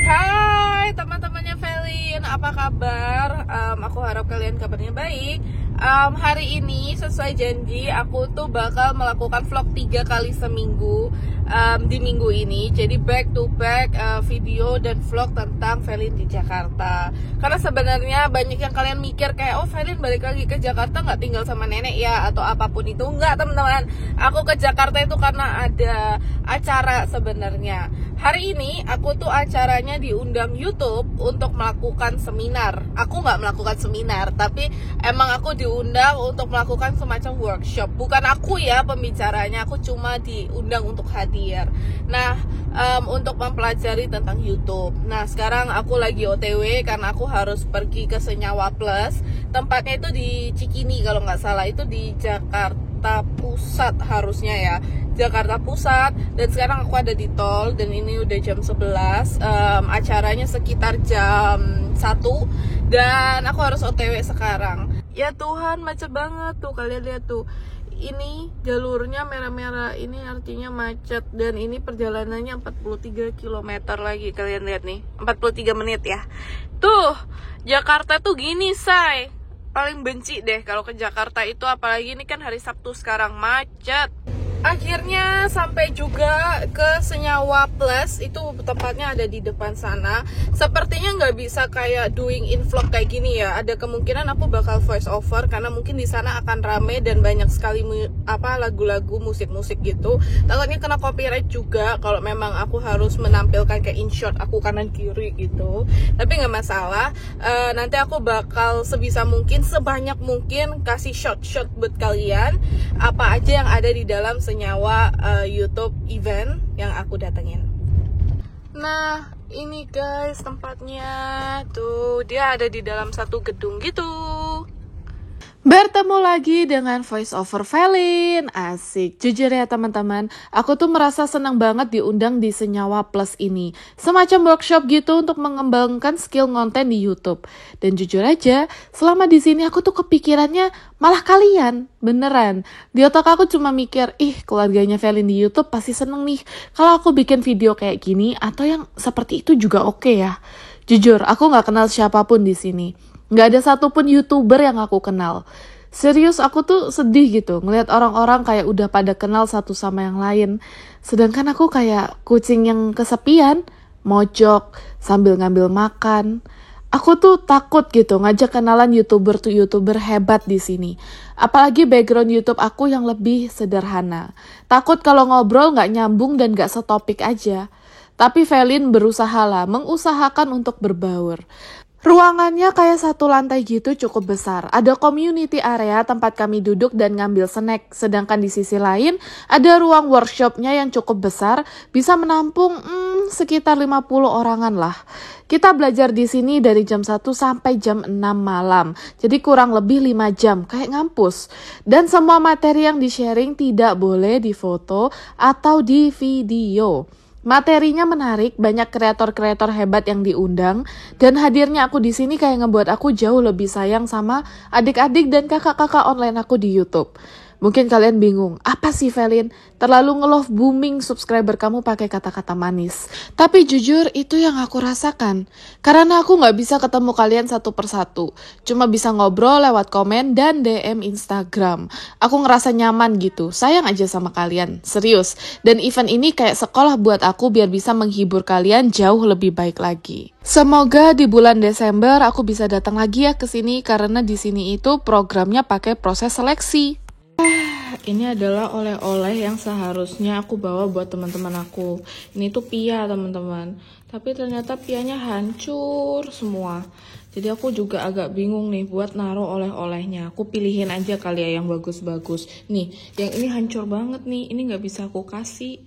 Hai teman-temannya Felin, apa kabar? Aku harap kalian kabarnya baik. Hari ini sesuai janji aku tuh bakal melakukan vlog 3 kali seminggu di minggu ini. Jadi back to back video dan vlog tentang Felin di Jakarta. Karena sebenarnya banyak yang kalian mikir kayak, oh Felin balik lagi ke Jakarta nggak tinggal sama nenek ya atau apapun itu. Enggak teman-teman, aku ke Jakarta itu karena ada acara sebenarnya. Hari ini aku tuh acaranya diundang YouTube untuk melakukan seminar. Aku nggak melakukan seminar, tapi emang aku diundang untuk melakukan semacam workshop. Bukan aku ya pembicaranya, aku cuma diundang untuk hadir. Nah, untuk mempelajari tentang YouTube. Nah, sekarang aku lagi OTW karena aku harus pergi ke Senyawa Plus. Tempatnya itu di Cikini kalau nggak salah, itu di Jakarta Pusat harusnya ya, Jakarta Pusat. Dan sekarang aku ada di tol dan ini udah jam 11. Acaranya sekitar jam 1 dan aku harus OTW sekarang. Ya Tuhan, macet banget tuh, kalian lihat tuh. Ini jalurnya merah-merah, ini artinya macet. Dan ini perjalanannya 43 km lagi, kalian lihat nih, 43 menit ya. Tuh, Jakarta tuh gini say. Paling benci deh kalau ke Jakarta itu, apalagi ini kan hari Sabtu sekarang, macet. Akhirnya sampai juga ke Senyawa Plus, itu tempatnya ada di depan sana. Sepertinya nggak bisa kayak doing in vlog kayak gini ya. Ada kemungkinan aku bakal voice over karena mungkin di sana akan rame dan banyak sekali lagu-lagu, musik-musik gitu. Takutnya kena copyright juga kalau memang aku harus menampilkan kayak in shot aku kanan kiri gitu. Tapi nggak masalah. Nanti aku bakal sebisa mungkin, sebanyak mungkin kasih shot-shot buat kalian apa aja yang ada di dalam Senyawa YouTube event yang aku datengin. Nah, ini guys tempatnya. Tuh, dia ada di dalam satu gedung gitu. Bertemu lagi dengan voice over Felin. Asik. Jujur ya teman-teman, aku tuh merasa senang banget diundang di Senyawa Plus ini. Semacam workshop gitu untuk mengembangkan skill konten di YouTube. Dan jujur aja, selama di sini aku tuh kepikirannya malah kalian. Beneran. Di otak aku cuma mikir, keluarganya Felin di YouTube pasti seneng nih kalau aku bikin video kayak gini atau yang seperti itu juga oke ya. Jujur, aku nggak kenal siapapun di sini. Nggak ada satupun YouTuber yang aku kenal. Serius, aku tuh sedih gitu ngelihat orang-orang kayak udah pada kenal satu sama yang lain. Sedangkan aku kayak kucing yang kesepian, mojok sambil ngambil makan. Aku tuh takut gitu ngajak kenalan YouTuber hebat di sini. Apalagi background YouTube aku yang lebih sederhana. Takut kalau ngobrol nggak nyambung dan nggak setopik aja. Tapi Felin berusaha lah, mengusahakan untuk berbaur. Ruangannya kayak satu lantai gitu, cukup besar. Ada community area tempat kami duduk dan ngambil snack. Sedangkan di sisi lain ada ruang workshopnya yang cukup besar, bisa menampung sekitar 50 orangan lah. Kita belajar di sini dari jam 1 sampai jam 6 malam. Jadi kurang lebih 5 jam, kayak ngampus. Dan semua materi yang di-sharing tidak boleh difoto atau di video. Materinya menarik, banyak kreator-kreator hebat yang diundang, dan hadirnya aku di sini kayak ngebuat aku jauh lebih sayang sama adik-adik dan kakak-kakak online aku di YouTube. Mungkin kalian bingung, apa sih Felin? Terlalu nge-love booming subscriber kamu pakai kata-kata manis. Tapi jujur itu yang aku rasakan. Karena aku gak bisa ketemu kalian satu persatu. Cuma bisa ngobrol lewat komen dan DM Instagram. Aku ngerasa nyaman gitu, sayang aja sama kalian. Serius. Dan event ini kayak sekolah buat aku biar bisa menghibur kalian jauh lebih baik lagi. Semoga di bulan Desember aku bisa datang lagi ya ke sini karena di sini itu programnya pakai proses seleksi. Ini adalah oleh-oleh yang seharusnya aku bawa buat teman-teman aku. Ini tuh pia teman-teman, tapi ternyata pianya hancur semua. Jadi aku juga agak bingung nih buat naruh oleh-olehnya. Aku pilihin aja kali ya yang bagus-bagus. Nih, yang ini hancur banget nih. Ini nggak bisa aku kasih.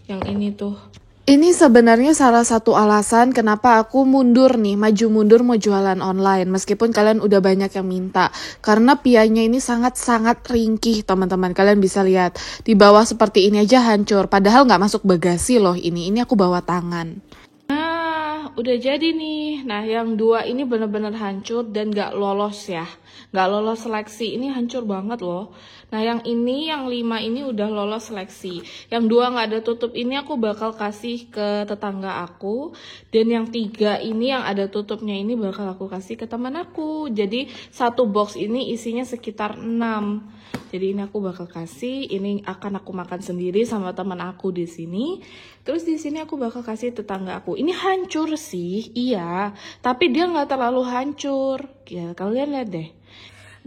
Yang ini tuh. Ini sebenarnya salah satu alasan kenapa aku mundur nih, maju mundur mau jualan online. Meskipun kalian udah banyak yang minta. Karena pianya ini sangat-sangat ringkih teman-teman. Kalian bisa lihat, di bawah seperti ini aja hancur. Padahal nggak masuk bagasi loh ini. Ini aku bawa tangan. Nah, udah jadi nih. Nah, yang dua ini bener-bener hancur dan nggak lolos ya. nggak lolos seleksi. Ini hancur banget loh. Nah yang ini, yang 5 ini udah lolos seleksi. Yang 2 nggak ada tutup ini aku bakal kasih ke tetangga aku. Dan yang 3 ini yang ada tutupnya ini bakal aku kasih ke teman aku. Jadi satu box ini isinya sekitar 6. Jadi ini aku bakal kasih, ini akan aku makan sendiri sama teman aku di sini. Terus di sini aku bakal kasih tetangga aku. Ini hancur sih, iya, tapi dia nggak terlalu hancur. Ya kalian lihat deh.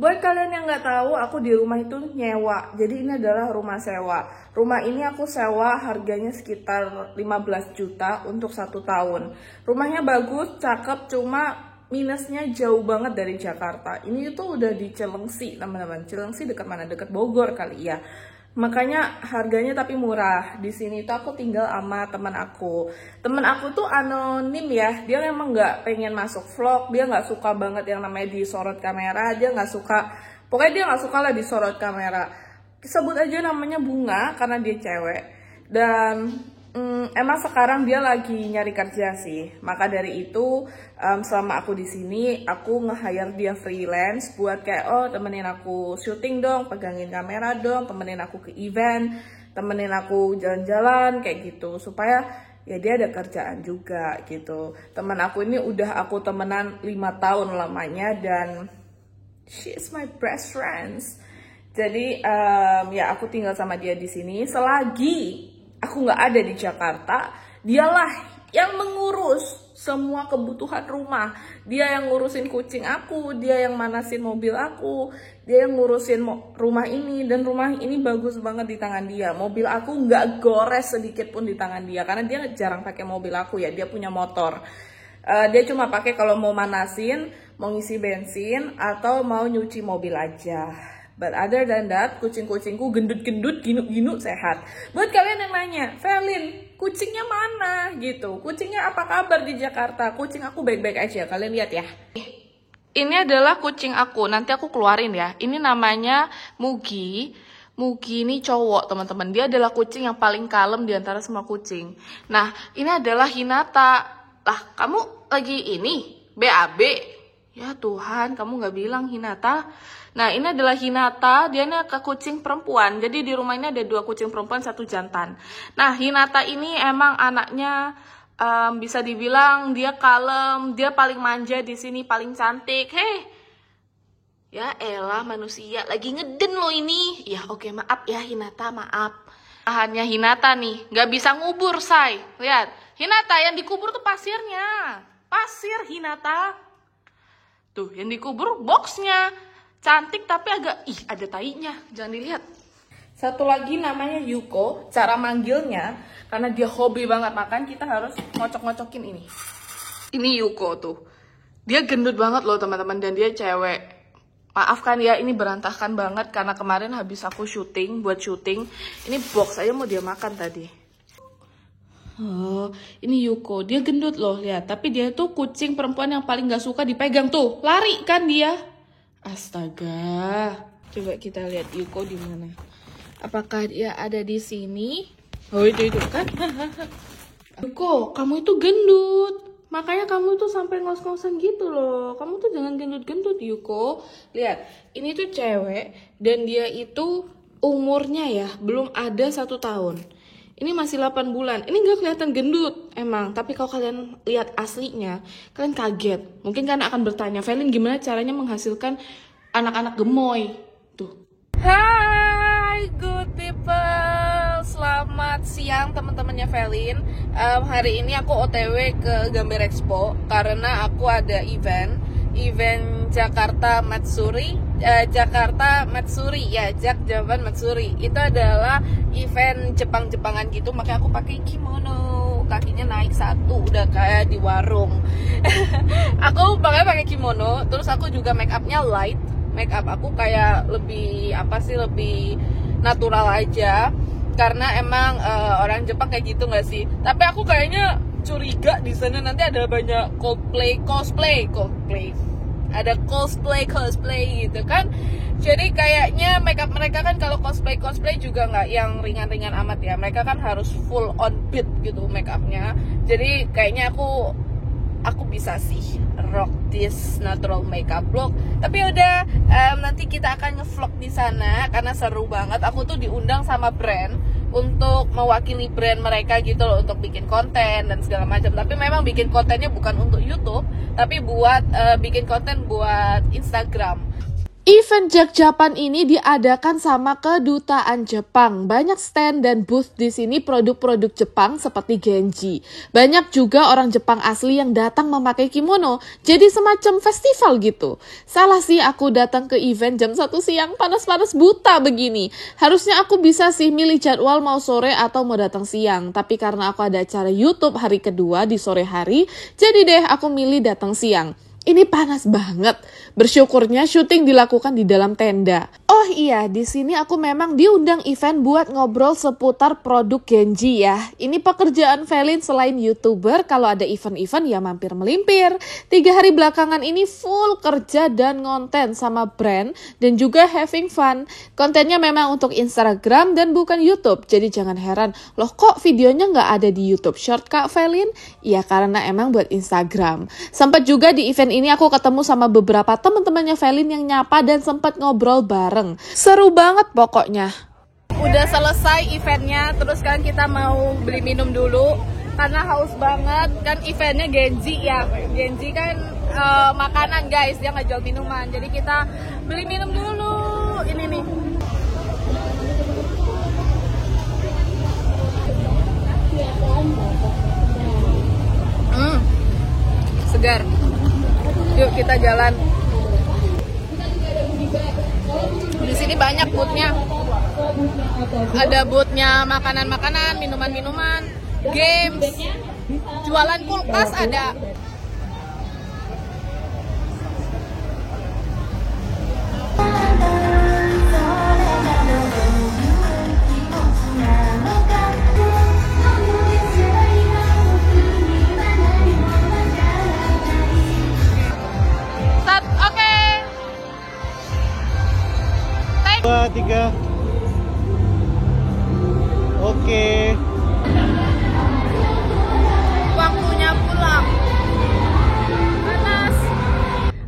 Buat kalian yang nggak tahu, aku di rumah itu nyewa. Jadi ini adalah rumah sewa. Rumah ini aku sewa harganya sekitar 15 juta untuk 1 tahun. Rumahnya bagus, cakep, cuma minusnya jauh banget dari Jakarta. Ini tuh udah di Cilengsi, teman-teman. Cilengsi dekat mana? Dekat Bogor kali ya. Makanya harganya tapi murah. Di sini tuh aku tinggal sama teman aku. Teman aku tuh anonim ya. Dia emang nggak pengen masuk vlog. Dia nggak suka banget yang namanya disorot kamera. Dia nggak suka. Pokoknya dia nggak suka lah disorot kamera. Sebut aja namanya Bunga karena dia cewek. Dan emang sekarang dia lagi nyari kerja sih. Maka dari itu selama aku di sini aku nge-hire dia freelance buat kayak temenin aku syuting dong, pegangin kamera dong, temenin aku ke event, temenin aku jalan-jalan kayak gitu supaya ya dia ada kerjaan juga gitu. Temen aku ini udah aku temenan 5 tahun lamanya dan she is my best friends. Jadi ya aku tinggal sama dia di sini selagi aku nggak ada di Jakarta, dialah yang mengurus semua kebutuhan rumah. Dia yang ngurusin kucing aku, dia yang manasin mobil aku, dia yang ngurusin rumah ini. Dan rumah ini bagus banget di tangan dia. Mobil aku nggak gores sedikit pun di tangan dia, karena dia jarang pakai mobil aku ya, dia punya motor. Dia cuma pakai kalau mau manasin, mau ngisi bensin, atau mau nyuci mobil aja. But other than that, kucing-kucingku gendut-gendut, ginu-ginu, sehat. Buat kalian yang nanya, Velin, kucingnya mana? Gitu. Kucingnya apa kabar di Jakarta? Kucing aku baik-baik aja, kalian lihat ya. Ini adalah kucing aku, nanti aku keluarin ya. Ini namanya Mugi. Mugi ini cowok, teman-teman. Dia adalah kucing yang paling kalem di antara semua kucing. Nah, ini adalah Hinata. Lah, kamu lagi ini? BAB? Ya Tuhan, kamu nggak bilang Hinata. Nah ini adalah Hinata, dia ini ke kucing perempuan. Jadi di rumah ini ada 2 kucing perempuan, 1 jantan. Nah Hinata ini emang anaknya bisa dibilang dia kalem, dia paling manja di sini, paling cantik. Hei, ya elah manusia, lagi ngeden loh ini. Ya oke, maaf ya Hinata, maaf. Hanya Hinata nih, nggak bisa ngubur say. Lihat, Hinata yang dikubur tuh pasirnya, pasir Hinata. Tuh yang dikubur boxnya. Cantik tapi agak, ada tainya, jangan dilihat. Satu lagi namanya Yuko, cara manggilnya, karena dia hobi banget makan, kita harus ngocok-ngocokin ini. Ini Yuko tuh. Dia gendut banget loh teman-teman, dan dia cewek. Maafkan ya, ini berantakan banget, karena kemarin habis aku buat syuting. Ini box aja mau dia makan tadi. Oh, ini Yuko, dia gendut loh, lihat. Tapi dia tuh kucing perempuan yang paling gak suka dipegang tuh. Lari kan dia. Astaga, coba kita lihat Yuko di mana. Apakah dia ada di sini? Oh itu kan? Yuko, kamu itu gendut. Makanya kamu tuh sampai ngos-ngosan gitu loh. Kamu tuh jangan gendut-gendut Yuko. Lihat, ini tuh cewek dan dia itu umurnya ya belum ada 1 tahun. Ini masih 8 bulan. Ini gak kelihatan gendut emang. Tapi kalau kalian lihat aslinya, kalian kaget. Mungkin kalian akan bertanya, Velin gimana caranya menghasilkan anak-anak gemoy? Tuh. Hai good people. Selamat siang teman-temannya Velin. Hari ini aku OTW ke Gambar Expo. Karena aku ada event Jakarta Matsuri. Jakarta Matsuri ya, Javan Matsuri. Itu adalah event Jepang-Jepangan gitu, makanya aku pakai kimono. Kakinya naik 1 udah kayak di warung. Aku pakai kimono, terus aku juga make upnya light. Make up aku kayak lebih lebih natural aja. Karena emang orang Jepang kayak gitu nggak sih? Tapi aku kayaknya curiga di sana nanti ada banyak cosplay. Ada cosplay gitu kan. Jadi kayaknya makeup mereka kan kalau cosplay juga nggak yang ringan-ringan amat ya. Mereka kan harus full on beat gitu makeupnya. Jadi kayaknya aku aku bisa sih rock this natural makeup look. Tapi udah nanti kita akan nge-vlog di sana karena seru banget. Aku tuh diundang sama brand untuk mewakili brand mereka gitu loh, untuk bikin konten dan segala macam. Tapi memang bikin kontennya bukan untuk YouTube, tapi buat bikin konten buat Instagram. Event Jack Japan ini diadakan sama Kedutaan Jepang. Banyak stand dan booth di sini produk-produk Jepang seperti Genji. Banyak juga orang Jepang asli yang datang memakai kimono. Jadi semacam festival gitu. Salah sih aku datang ke event jam 1 siang, panas-panas buta begini. Harusnya aku bisa sih milih jadwal mau sore atau mau datang siang. Tapi karena aku ada acara YouTube hari kedua di sore hari, jadi deh aku milih datang siang. Ini panas banget. Bersyukurnya syuting dilakukan di dalam tenda. Oh iya, di sini aku memang diundang event buat ngobrol seputar produk Genji ya. Ini pekerjaan Felin selain YouTuber, kalau ada event-event ya mampir melimpir. 3 hari belakangan ini full kerja dan ngonten sama brand dan juga having fun. Kontennya memang untuk Instagram dan bukan YouTube. Jadi jangan heran, loh kok videonya nggak ada di YouTube Short Kak Felin? Ya karena emang buat Instagram. Sempat juga di event ini aku ketemu sama beberapa teman-temannya Felin yang nyapa dan sempat ngobrol bareng. Seru banget pokoknya. Udah selesai eventnya, terus kan kita mau beli minum dulu karena haus banget. Kan eventnya Genji ya. Genji kan makanan guys, dia nggak jual minuman. Jadi kita beli minum dulu. Ini nih. Segar. Yuk kita jalan. Di sini banyak boothnya. Ada boothnya makanan-makanan, minuman-minuman, games, jualan kulkas ada. Dua, 3. Oke. Waktunya pulang. Panas.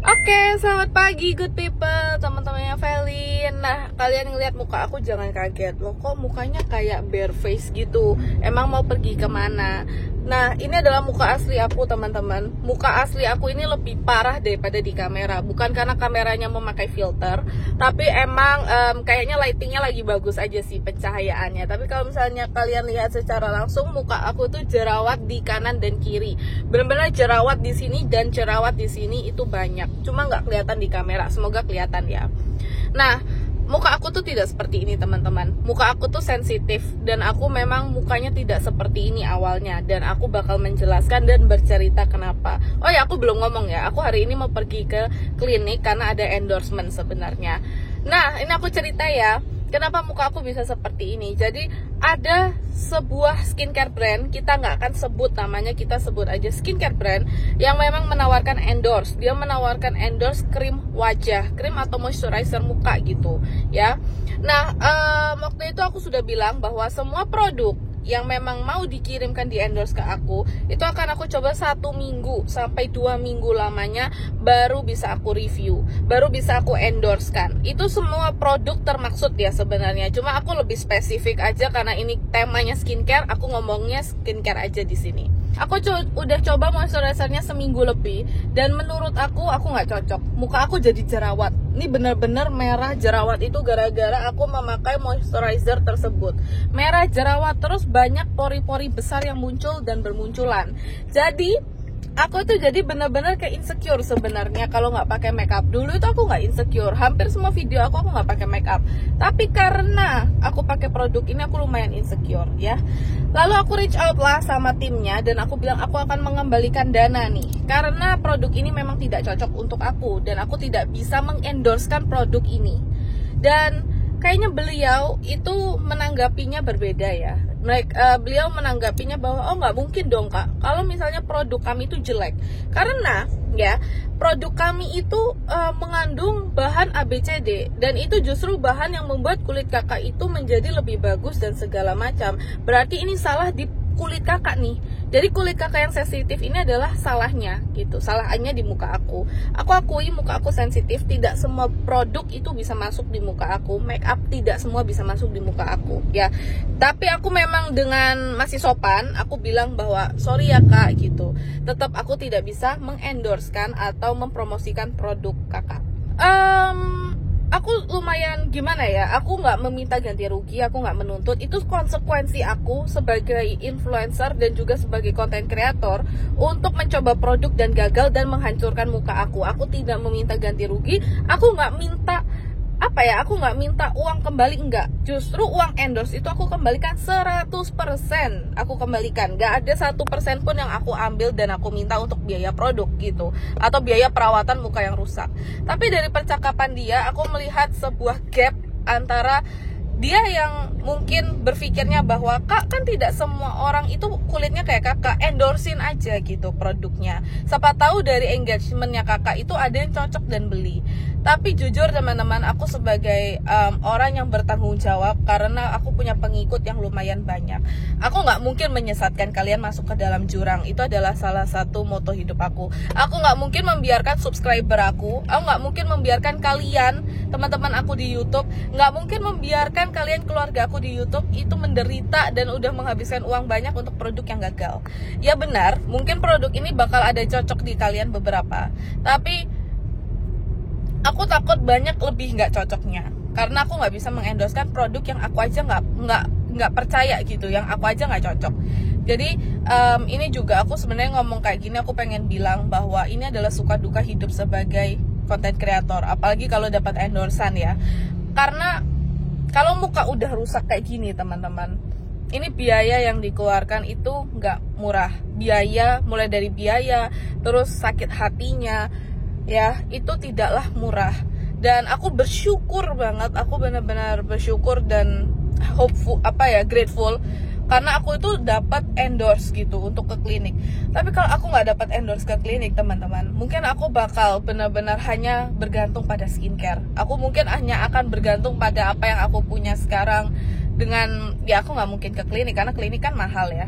Oke, selamat pagi good people, teman-temannya Felin. Nah, kalian ngeliat muka aku jangan kaget. Loh kok mukanya kayak bare face gitu. Emang mau pergi kemana? Nah, ini adalah muka asli aku teman-teman. Muka asli aku ini lebih parah daripada di kamera. Bukan karena kameranya memakai filter, tapi emang kayaknya lightingnya lagi bagus aja sih pencahayaannya. Tapi kalau misalnya kalian lihat secara langsung, muka aku tuh jerawat di kanan dan kiri. Benar-benar jerawat di sini dan jerawat di sini itu banyak. Cuma nggak kelihatan di kamera. Semoga kelihatan ya. Nah, muka aku tuh tidak seperti ini teman-teman. Muka aku tuh sensitif dan aku memang mukanya tidak seperti ini awalnya. Dan aku bakal menjelaskan dan bercerita kenapa. Oh ya, aku belum ngomong ya. Aku hari ini mau pergi ke klinik karena ada endorsement sebenarnya. Nah, ini aku cerita ya. Kenapa muka aku bisa seperti ini? Jadi ada sebuah skincare brand, kita nggak akan sebut namanya, kita sebut aja skincare brand yang memang menawarkan endorse. Dia menawarkan endorse krim wajah, krim atau moisturizer muka gitu ya. Nah, waktu itu aku sudah bilang bahwa semua produk yang memang mau dikirimkan di endorse ke aku, itu akan aku coba 1 minggu sampai 2 minggu lamanya baru bisa aku review, baru bisa aku endorsekan. Itu semua produk termaksud ya sebenarnya. Cuma aku lebih spesifik aja karena ini temanya skincare, aku ngomongnya skincare aja di sini. Aku udah coba moisturizernya seminggu lebih dan menurut aku nggak cocok. Muka aku jadi jerawat. Ini bener-bener merah jerawat itu gara-gara aku memakai moisturizer tersebut. Merah jerawat terus banyak pori-pori besar yang muncul dan bermunculan. Jadi aku tuh jadi bener-bener kayak insecure sebenarnya kalau nggak pakai makeup. Dulu itu aku nggak insecure, hampir semua video aku nggak pakai makeup. Tapi karena aku pakai produk ini aku lumayan insecure ya. Lalu aku reach out lah sama timnya dan aku bilang aku akan mengembalikan dana nih karena produk ini memang tidak cocok untuk aku dan aku tidak bisa mengendorsekan produk ini. Dan kayaknya beliau itu menanggapinya berbeda ya. Beliau menanggapinya bahwa oh nggak mungkin dong kak kalau misalnya produk kami itu jelek, karena ya produk kami itu mengandung bahan ABCD dan itu justru bahan yang membuat kulit kakak itu menjadi lebih bagus dan segala macam. Berarti ini salah di kulit kakak nih. Jadi kulit kakak yang sensitif ini adalah salahnya gitu. Salahnya di muka aku. Aku akui muka aku sensitif. Tidak semua produk itu bisa masuk di muka aku. Make up tidak semua bisa masuk di muka aku ya. Tapi aku memang dengan masih sopan, aku bilang bahwa sorry ya kak gitu. Tetap aku tidak bisa mengendorsekan atau mempromosikan produk kakak. Aku lumayan gimana ya, aku nggak meminta ganti rugi, aku nggak menuntut. Itu konsekuensi aku sebagai influencer dan juga sebagai content creator untuk mencoba produk dan gagal dan menghancurkan muka aku. Aku tidak meminta ganti rugi, aku nggak minta aku nggak minta uang kembali, enggak. Justru uang endorse itu aku kembalikan 100%. Aku kembalikan, nggak ada 1% pun yang aku ambil dan aku minta untuk biaya produk gitu, atau biaya perawatan muka yang rusak. Tapi dari percakapan dia, aku melihat sebuah gap antara dia yang mungkin berpikirnya bahwa kak kan tidak semua orang itu kulitnya kayak kakak, endorsein aja gitu produknya. Siapa tahu dari engagementnya kakak itu ada yang cocok dan beli. Tapi jujur teman-teman, aku sebagai orang yang bertanggung jawab, karena aku punya pengikut yang lumayan banyak, aku nggak mungkin menyesatkan kalian masuk ke dalam jurang. Itu adalah salah satu moto hidup aku. Aku nggak mungkin membiarkan subscriber aku nggak mungkin membiarkan kalian, teman-teman aku di YouTube, nggak mungkin membiarkan kalian, keluarga aku di YouTube itu menderita dan udah menghabiskan uang banyak untuk produk yang gagal. Ya benar, mungkin produk ini bakal ada cocok di kalian beberapa, tapi aku takut banyak lebih nggak cocoknya, karena aku nggak bisa mengendorsekan produk yang aku aja nggak percaya gitu, yang aku aja nggak cocok. Jadi ini juga aku sebenarnya ngomong kayak gini, aku pengen bilang bahwa ini adalah suka duka hidup sebagai content creator, apalagi kalau dapat endorsan ya. Karena kalau muka udah rusak kayak gini teman-teman, ini biaya yang dikeluarkan itu nggak murah. Biaya, mulai dari biaya, terus sakit hatinya, ya itu tidaklah murah. Dan aku bersyukur banget, aku benar-benar bersyukur dan hopeful, grateful, karena aku itu dapat endorse gitu untuk ke klinik. Tapi kalau aku nggak dapat endorse ke klinik teman-teman, mungkin aku bakal benar-benar hanya bergantung pada skincare. Aku mungkin hanya akan bergantung pada apa yang aku punya sekarang. Dengan ya aku nggak mungkin ke klinik karena klinik kan mahal ya.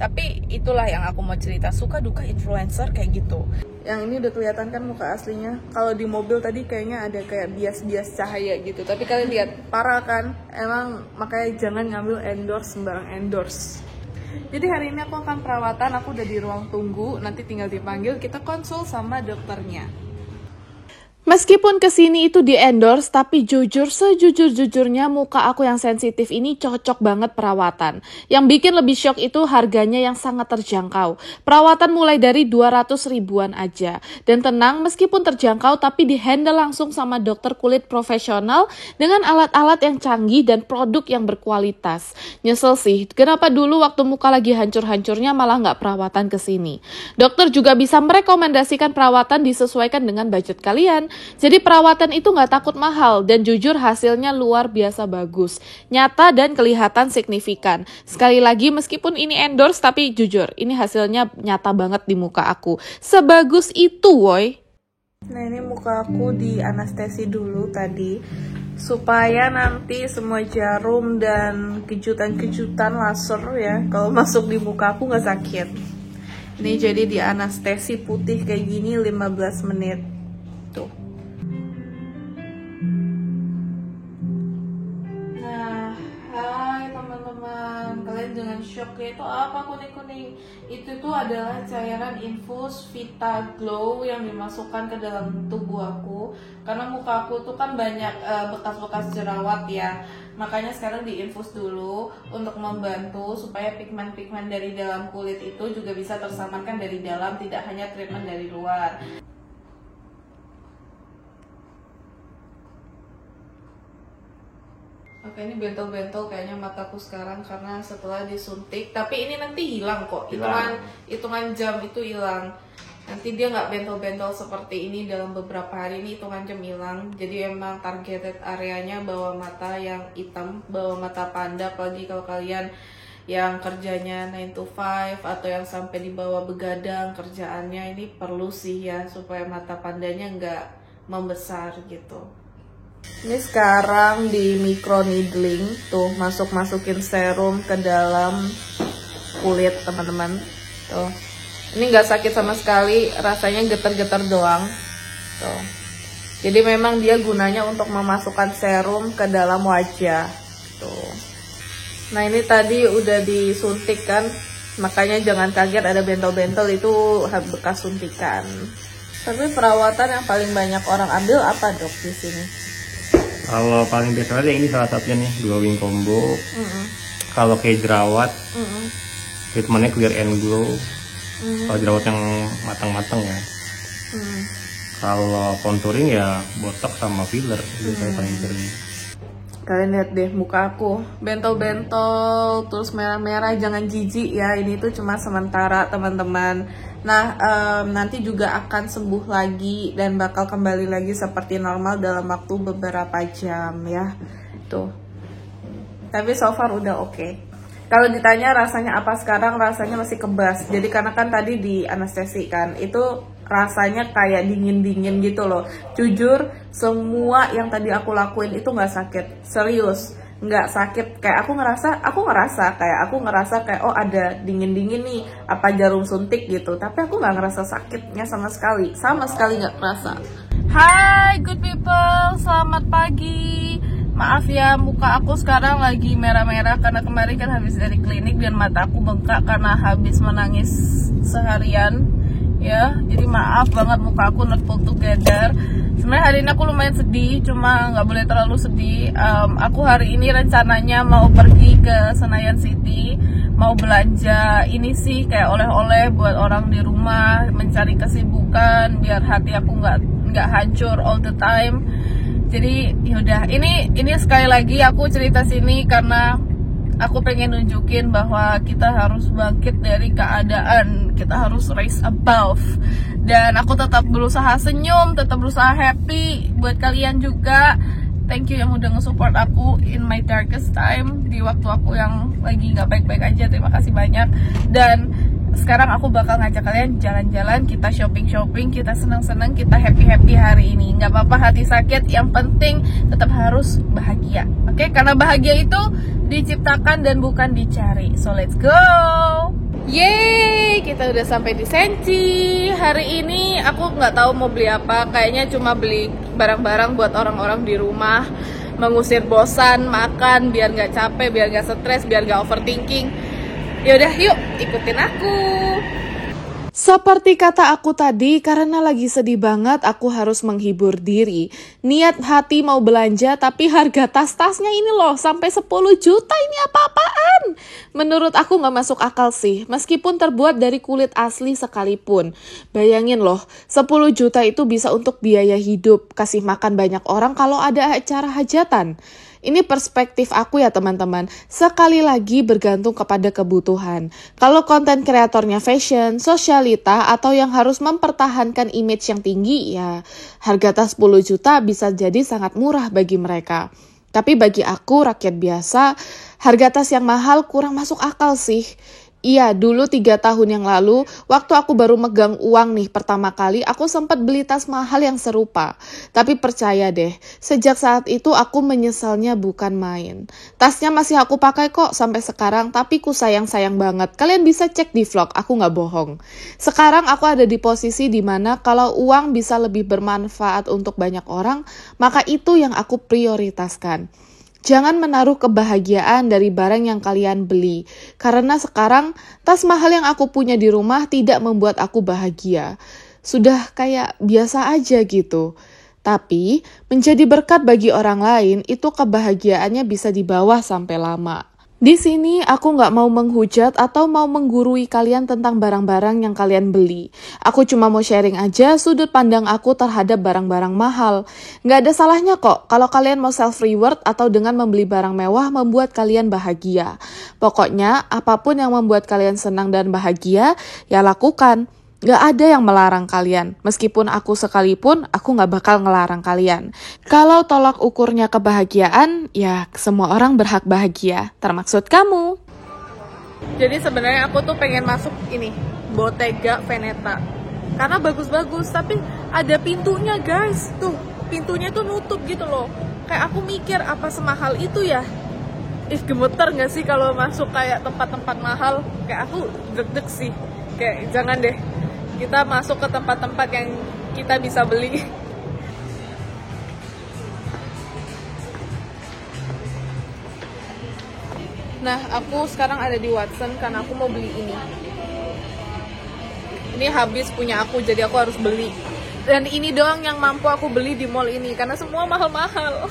Tapi itulah yang aku mau cerita, suka duka influencer kayak gitu. Yang ini udah kelihatan kan muka aslinya. Kalau di mobil tadi kayaknya ada kayak bias-bias cahaya gitu. Tapi kalian lihat, parah kan? Emang makanya jangan ngambil endorse sembarang endorse. Jadi hari ini aku akan perawatan, aku udah di ruang tunggu. Nanti tinggal dipanggil, kita konsul sama dokternya. Meskipun kesini itu di endorse, tapi jujur sejujur-jujurnya muka aku yang sensitif ini cocok banget perawatan. Yang bikin lebih shock itu harganya yang sangat terjangkau. Perawatan mulai dari 200 ribuan aja. Dan tenang, meskipun terjangkau tapi di-handle langsung sama dokter kulit profesional dengan alat-alat yang canggih dan produk yang berkualitas. Nyesel sih, kenapa dulu waktu muka lagi hancur-hancurnya malah nggak perawatan kesini. Dokter juga bisa merekomendasikan perawatan disesuaikan dengan budget kalian. Jadi perawatan itu nggak takut mahal dan jujur hasilnya luar biasa bagus, nyata dan kelihatan signifikan. Sekali lagi meskipun ini endorse tapi jujur ini hasilnya nyata banget di muka aku. Sebagus itu woy. Nah ini muka aku di anestesi dulu tadi supaya nanti semua jarum dan kejutan-kejutan laser ya kalau masuk di muka aku nggak sakit. Ini jadi di anestesi putih kayak gini 15 menit tuh. Nah, hai teman-teman, kalian jangan shock ya, itu apa kuning-kuning? Itu tuh adalah cairan infus Vita Glow yang dimasukkan ke dalam tubuh aku. Karena muka aku tuh kan banyak bekas-bekas jerawat ya. Makanya sekarang diinfus dulu untuk membantu supaya pigmen-pigmen dari dalam kulit itu juga bisa tersamarkan dari dalam, tidak hanya treatment dari luar. Oke, ini bentol-bentol kayaknya mataku sekarang karena setelah disuntik. Tapi ini nanti hilang kok, hitungan jam itu hilang. Nanti dia nggak bentol-bentol seperti ini dalam beberapa hari, ini hitungan jam hilang. Jadi emang targeted areanya bawah mata yang hitam, bawah mata panda. Apalagi kalau kalian yang kerjanya 9 to 5 atau yang sampai di bawah begadang kerjaannya, ini perlu sih ya supaya mata pandanya nggak membesar gitu. Ini sekarang di micro needling tuh, masukin serum ke dalam kulit teman-teman. Tuh, ini nggak sakit sama sekali, rasanya getar-getar doang. Tuh, jadi memang dia gunanya untuk memasukkan serum ke dalam wajah. Tuh, nah ini tadi udah disuntik kan, makanya jangan kaget ada bentol-bentol, itu bekas suntikan. Tapi perawatan yang paling banyak orang ambil apa dok di sini? Kalau paling biasa aja ini salah satunya nih, glowing combo. Kalau kayak jerawat, treatmentnya clear and glow. Kalau jerawat yang matang-matang ya. Kalau contouring ya botox sama filler, itu saya paling sering. Kalian lihat deh muka aku, bentol-bentol, terus merah-merah, jangan jijik ya, ini tuh cuma sementara teman-teman. Nah, nanti juga akan sembuh lagi dan bakal kembali lagi seperti normal dalam waktu beberapa jam ya. Tuh. Tapi so far udah oke. Kalau ditanya rasanya apa sekarang, rasanya masih kebas. Jadi karena kan tadi di anestesi kan, itu rasanya kayak dingin-dingin gitu loh. Jujur, semua yang tadi aku lakuin itu nggak sakit. Serius, nggak sakit. Kayak aku ngerasa kayak oh ada dingin-dingin nih, apa jarum suntik gitu. Tapi aku nggak ngerasa sakitnya sama sekali nggak ngerasa. Hai good people, selamat pagi. Maaf ya, muka aku sekarang lagi merah-merah karena kemarin kan habis dari klinik dan mata aku bengkak karena habis menangis seharian ya. Jadi maaf banget, muka aku not pulled together. Sebenarnya hari ini aku lumayan sedih, cuma nggak boleh terlalu sedih. Aku hari ini rencananya mau pergi ke Senayan City, mau belanja ini sih kayak oleh-oleh buat orang di rumah, mencari kesibukan biar hati aku nggak hancur all the time. Jadi yaudah, ini sekali lagi aku cerita sini karena aku pengen nunjukin bahwa kita harus bangkit dari keadaan, kita harus rise above. Dan aku tetap berusaha senyum, tetap berusaha happy. Buat kalian juga, thank you yang udah nge-support aku in my darkest time, di waktu aku yang lagi gak baik-baik aja. Terima kasih banyak. Dan sekarang aku bakal ngajak kalian jalan-jalan, kita shopping-shopping, kita senang-senang, kita happy-happy hari ini. Gak apa-apa hati sakit, yang penting tetap harus bahagia. Oke? Karena bahagia itu diciptakan dan bukan dicari. So let's go! Yeay! Kita udah sampai di Senci. Hari ini aku nggak tahu mau beli apa. Kayaknya cuma beli barang-barang buat orang-orang di rumah, mengusir bosan, makan, biar nggak capek, biar nggak stres, biar nggak overthinking. Yaudah yuk ikutin aku. Seperti kata aku tadi, karena lagi sedih banget aku harus menghibur diri. Niat hati mau belanja tapi harga tas-tasnya ini loh sampai 10 juta, ini apa-apaan? Menurut aku gak masuk akal sih, meskipun terbuat dari kulit asli sekalipun. Bayangin loh, 10 juta itu bisa untuk biaya hidup, kasih makan banyak orang kalau ada acara hajatan. Ini perspektif aku ya teman-teman, sekali lagi bergantung kepada kebutuhan. Kalau konten kreatornya fashion, sosialita, atau yang harus mempertahankan image yang tinggi, ya harga tas 10 juta bisa jadi sangat murah bagi mereka. Tapi bagi aku, rakyat biasa, harga tas yang mahal kurang masuk akal sih. Iya, dulu 3 tahun yang lalu, waktu aku baru megang uang nih pertama kali, aku sempat beli tas mahal yang serupa. Tapi percaya deh, sejak saat itu aku menyesalnya bukan main. Tasnya masih aku pakai kok sampai sekarang, tapi ku sayang-sayang banget. Kalian bisa cek di vlog, aku nggak bohong. Sekarang aku ada di posisi dimana kalau uang bisa lebih bermanfaat untuk banyak orang, maka itu yang aku prioritaskan. Jangan menaruh kebahagiaan dari barang yang kalian beli. Karena sekarang tas mahal yang aku punya di rumah tidak membuat aku bahagia. Sudah kayak biasa aja gitu. Tapi menjadi berkat bagi orang lain itu kebahagiaannya bisa dibawa sampai lama. Di sini aku nggak mau menghujat atau mau menggurui kalian tentang barang-barang yang kalian beli. Aku cuma mau sharing aja sudut pandang aku terhadap barang-barang mahal. Nggak ada salahnya kok kalau kalian mau self-reward atau dengan membeli barang mewah membuat kalian bahagia. Pokoknya apapun yang membuat kalian senang dan bahagia, ya lakukan. Gak ada yang melarang kalian, meskipun aku sekalipun, aku gak bakal ngelarang kalian. Kalau tolak ukurnya kebahagiaan, ya semua orang berhak bahagia, termaksud kamu. Jadi sebenarnya aku tuh pengen masuk ini, Bottega Veneta. Karena bagus-bagus, tapi ada pintunya guys. Tuh, pintunya tuh nutup gitu loh. Kayak aku mikir, apa semahal itu ya? gemeter nggak sih kalau masuk kayak tempat-tempat mahal? Kayak aku deg-deg sih. Kayak jangan deh, kita masuk ke tempat-tempat yang kita bisa beli. Nah, aku sekarang ada di Watson karena aku mau beli ini. Ini habis punya aku, jadi aku harus beli. Dan ini doang yang mampu aku beli di mall ini karena semua mahal-mahal.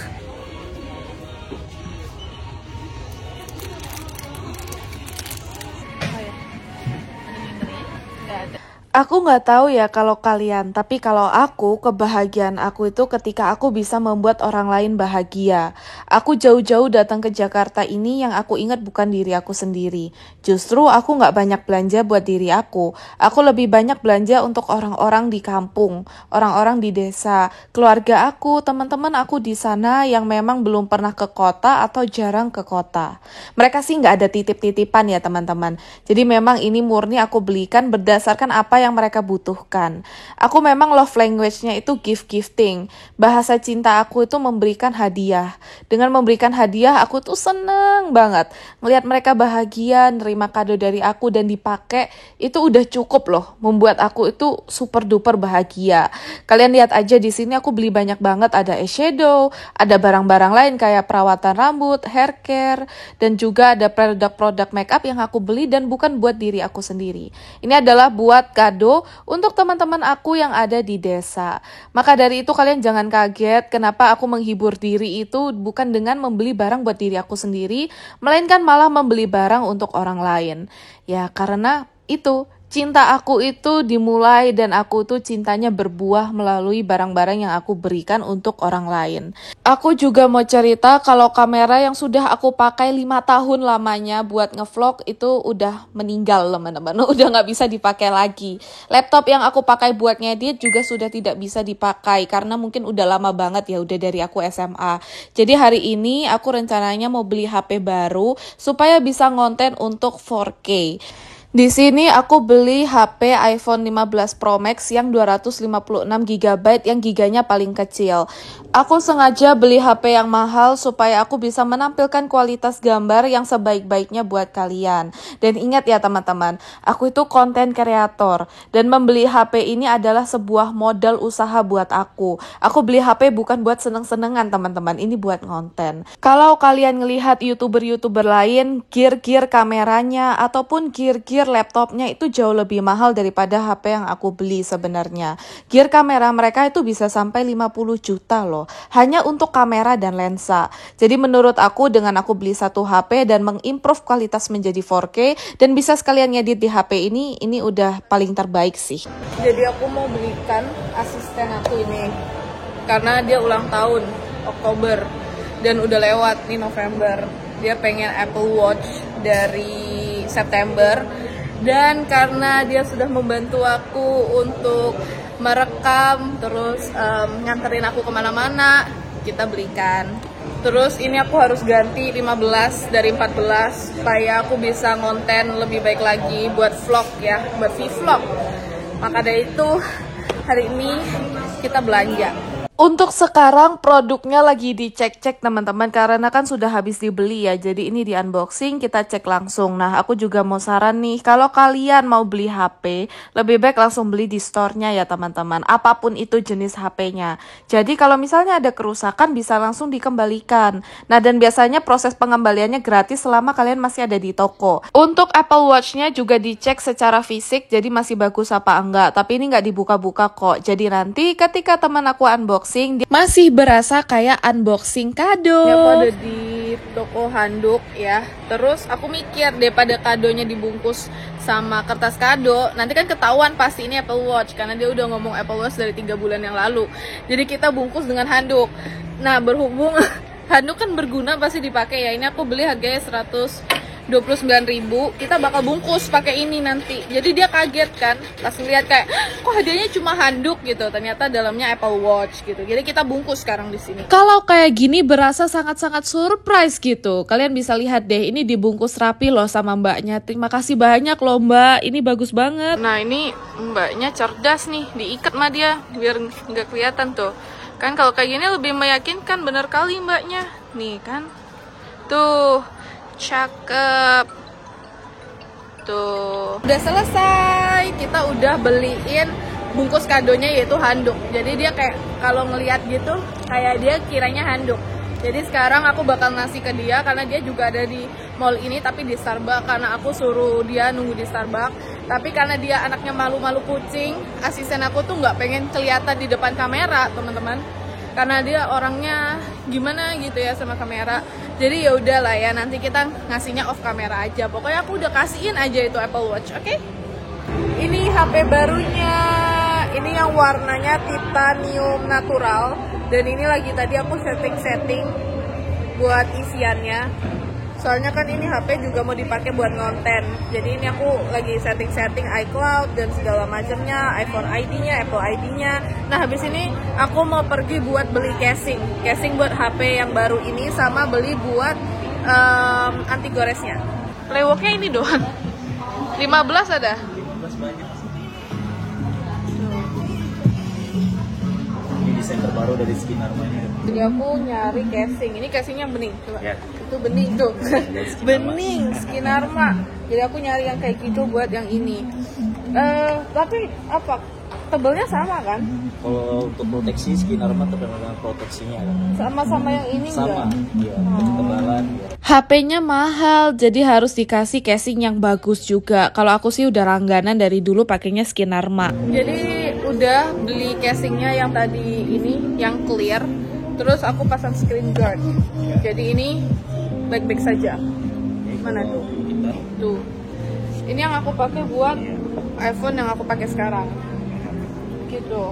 Aku nggak tahu ya kalau kalian, tapi kalau aku, kebahagiaan aku itu ketika aku bisa membuat orang lain bahagia. Aku jauh-jauh datang ke Jakarta ini yang aku ingat bukan diri aku sendiri. Justru aku nggak banyak belanja buat diri aku. Aku lebih banyak belanja untuk orang-orang di kampung, orang-orang di desa, keluarga aku, teman-teman aku di sana yang memang belum pernah ke kota atau jarang ke kota. Mereka sih nggak ada titip-titipan ya teman-teman. Jadi memang ini murni aku belikan berdasarkan apa yang mereka butuhkan. Aku memang love language-nya itu gifting. Bahasa cinta aku itu memberikan hadiah. Dengan memberikan hadiah, aku tuh seneng banget. Ngelihat mereka bahagia, nerima kado dari aku dan dipakai, itu udah cukup loh. Membuat aku itu super duper bahagia. Kalian lihat aja di sini aku beli banyak banget. Ada eyeshadow, ada barang-barang lain kayak perawatan rambut, hair care, dan juga ada produk-produk makeup yang aku beli dan bukan buat diri aku sendiri. Ini adalah buat kado untuk teman-teman aku yang ada di desa. Maka dari itu kalian jangan kaget kenapa aku menghibur diri itu bukan dengan membeli barang buat diri aku sendiri, melainkan malah membeli barang untuk orang lain. Ya karena itu cinta aku itu dimulai dan aku tuh cintanya berbuah melalui barang-barang yang aku berikan untuk orang lain. Aku juga mau cerita kalau kamera yang sudah aku pakai 5 tahun lamanya buat ngevlog itu udah meninggal teman-teman. Udah gak bisa dipakai lagi. Laptop yang aku pakai buat ngedit juga sudah tidak bisa dipakai karena mungkin udah lama banget ya, udah dari aku SMA. Jadi hari ini aku rencananya mau beli HP baru supaya bisa ngonten untuk 4K. Di sini aku beli HP iPhone 15 Pro Max yang 256GB yang giganya paling kecil. Aku sengaja beli HP yang mahal supaya aku bisa menampilkan kualitas gambar yang sebaik-baiknya buat kalian. Dan ingat ya teman-teman, aku itu konten kreator dan membeli HP ini adalah sebuah modal usaha buat aku. Aku beli HP bukan buat seneng-senengan teman-teman, ini buat konten. Kalau kalian ngelihat YouTuber-YouTuber lain, gear-gear kameranya ataupun gear-gear laptopnya itu jauh lebih mahal daripada HP yang aku beli sebenarnya. Gear kamera mereka itu bisa sampai 50 juta loh, hanya untuk kamera dan lensa. Jadi menurut aku dengan aku beli satu HP dan mengimprove kualitas menjadi 4K dan bisa sekalian ngedit di HP ini udah paling terbaik sih. Jadi aku mau belikan asisten aku ini karena dia ulang tahun Oktober dan udah lewat nih November. Dia pengen Apple Watch dari September. Dan karena dia sudah membantu aku untuk merekam, terus nganterin aku kemana-mana, kita belikan. Terus ini aku harus ganti 15 dari 14 supaya aku bisa ngonten lebih baik lagi buat vlog ya, buat vlog. Maka dari itu hari ini kita belanja. Untuk sekarang produknya lagi dicek-cek teman-teman karena kan sudah habis dibeli ya. Jadi ini di unboxing kita cek langsung. Nah aku juga mau saran nih, kalau kalian mau beli HP lebih baik langsung beli di store-nya ya teman-teman. Apapun itu jenis HP-nya. Jadi kalau misalnya ada kerusakan bisa langsung dikembalikan. Nah dan biasanya proses pengembaliannya gratis selama kalian masih ada di toko. Untuk Apple Watch-nya juga dicek secara fisik jadi masih bagus apa enggak. Tapi ini nggak dibuka-buka kok. Jadi nanti ketika teman aku unboxing masih berasa kayak unboxing kado. Ya, aku ada di toko handuk ya. Terus aku mikir daripada kadonya dibungkus sama kertas kado, nanti kan ketahuan pasti ini Apple Watch karena dia udah ngomong Apple Watch dari 3 bulan yang lalu. Jadi kita bungkus dengan handuk. Nah berhubung handuk kan berguna pasti dipakai ya. Ini aku beli harganya 129.000, kita bakal bungkus pakai ini nanti. Jadi dia kaget kan pas ngeliat kayak kok hadiahnya cuma handuk gitu, ternyata dalamnya Apple Watch gitu. Jadi kita bungkus sekarang di sini. Kalau kayak gini berasa sangat-sangat surprise gitu. Kalian bisa lihat deh, ini dibungkus rapi loh sama mbaknya. Terima kasih banyak loh mbak, ini bagus banget. Nah ini mbaknya cerdas nih, diikat sama dia biar nggak kelihatan tuh. Kan kalau kayak gini lebih meyakinkan, bener kali mbaknya. Nih kan, tuh. Cakep. Tuh. Udah selesai. Kita udah beliin bungkus kadonya yaitu handuk. Jadi dia kayak kalau ngelihat gitu kayak dia kiranya handuk. Jadi sekarang aku bakal ngasih ke dia karena dia juga ada di mall ini tapi di Starbucks, karena aku suruh dia nunggu di Starbucks. Tapi karena dia anaknya malu-malu kucing, asisten aku tuh nggak pengen kelihatan di depan kamera, teman-teman. Karena dia orangnya gimana gitu ya sama kamera. Jadi ya udahlah ya, nanti kita ngasihnya off kamera aja. Pokoknya aku udah kasihin aja itu Apple Watch, oke? Ini HP barunya. Ini yang warnanya titanium natural. Dan ini lagi tadi aku setting buat isiannya. Soalnya kan ini HP juga mau dipakai buat ngonten. Jadi ini aku lagi setting iCloud dan segala macamnya, iPhone ID-nya, Apple ID-nya. Nah, habis ini aku mau pergi buat beli casing buat HP yang baru ini, sama beli buat anti goresnya. Lewoknya ini doang. 15 ada. 15 banyak. Ini desain terbaru dari Skinarma ini. Jadi aku nyari casing. Ini casingnya bening, coba. Ya. Itu bening tuh. Bening Skinarma. Jadi aku nyari yang kayak gitu buat yang ini. Tapi apa? Tebelnya sama kan? Kalau untuk proteksi Skinarma terkenal dengan proteksinya kan. Sama yang ini Sama. enggak? Iya, ketebalan. Ya. HP-nya mahal, jadi harus dikasih casing yang bagus juga. Kalau aku sih udah langganan dari dulu pakainya Skinarma. Jadi udah beli casingnya yang tadi ini, yang clear. Terus aku pasang screen guard. Jadi ini baik-baik saja. Mana tuh? Tuh. Ini yang aku pakai buat iPhone yang aku pakai sekarang. Gitu.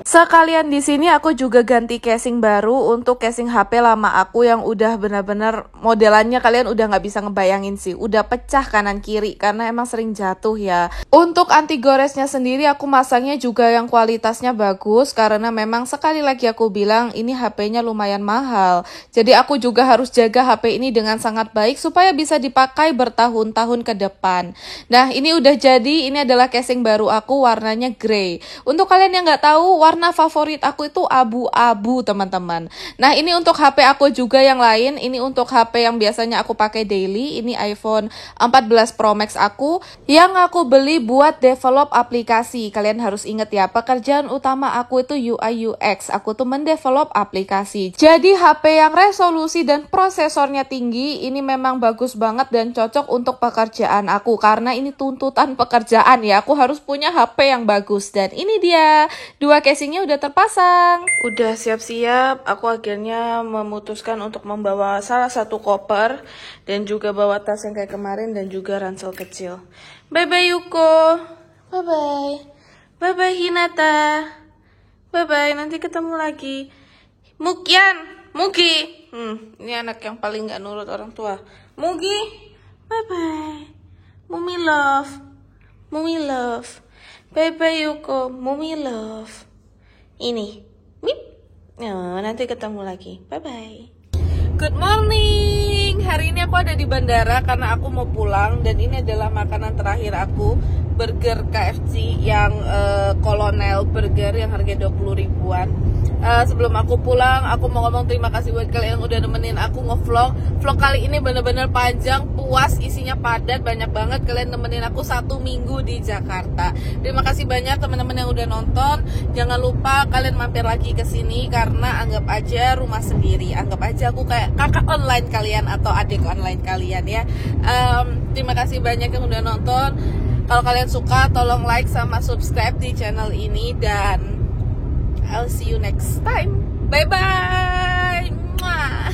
Sekalian di sini aku juga ganti casing baru untuk casing HP lama aku yang udah benar-benar modelannya kalian udah nggak bisa ngebayangin sih, udah pecah kanan kiri karena emang sering jatuh ya. Untuk anti goresnya sendiri aku masangnya juga yang kualitasnya bagus karena memang sekali lagi aku bilang ini HP-nya lumayan mahal. Jadi aku juga harus jaga HP ini dengan sangat baik supaya bisa dipakai bertahun-tahun ke depan. Nah, ini udah jadi, ini adalah casing baru aku warnanya grey. Untuk kalian yang nggak tahu, warna favorit aku itu abu-abu, teman-teman. Nah, ini untuk HP aku juga yang lain. Ini untuk HP yang biasanya aku pakai daily. Ini iPhone 14 Pro Max aku yang aku beli buat develop aplikasi. Kalian harus ingat ya, pekerjaan utama aku itu UI UX. Aku tuh mendevelop aplikasi. Jadi HP yang resolusi dan prosesornya tinggi ini memang bagus banget dan cocok untuk pekerjaan aku karena ini tuntutan pekerjaan ya. Aku harus punya HP yang bagus dan ini dia dua casingnya udah terpasang. Udah siap-siap, aku akhirnya memutuskan untuk membawa salah satu koper dan juga bawa tas yang kayak kemarin dan juga ransel kecil. Bye-bye Yuko. Bye-bye. Bye-bye Hinata. Bye-bye, nanti ketemu lagi. Mugi. Ini anak yang paling gak nurut orang tua. Mugi. Bye-bye. Mummy love. Bye-bye Yuko. Mummy love. Ini. Mip. Oh, nanti ketemu lagi. Bye-bye. Good morning. Hari ini aku ada di bandara karena aku mau pulang. Dan ini adalah makanan terakhir aku. Burger KFC yang Colonel Burger yang harga 20 ribuan. Sebelum aku pulang, aku mau ngomong terima kasih buat kalian yang udah nemenin aku ngevlog. Vlog kali ini bener-bener panjang, puas, isinya padat, banyak banget. Kalian nemenin aku 1 minggu di Jakarta. Terima kasih banyak teman-teman yang udah nonton. Jangan lupa kalian mampir lagi ke sini karena anggap aja rumah sendiri. Anggap aja aku kayak kakak online kalian atau adik online kalian ya. Terima kasih banyak yang udah nonton. Kalau kalian suka, tolong like sama subscribe di channel ini dan I'll see you next time. Bye-bye. Mwah.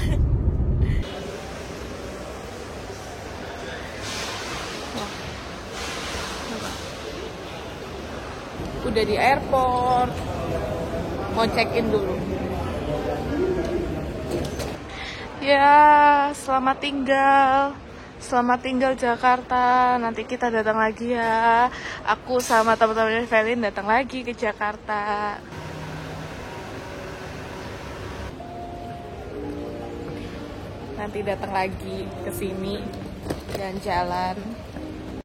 Udah di airport. Mau check-in dulu. Ya, selamat tinggal. Selamat tinggal Jakarta. Nanti kita datang lagi ya. Aku sama teman-teman Evelyn datang lagi ke Jakarta. Nanti datang lagi ke sini jalan-jalan.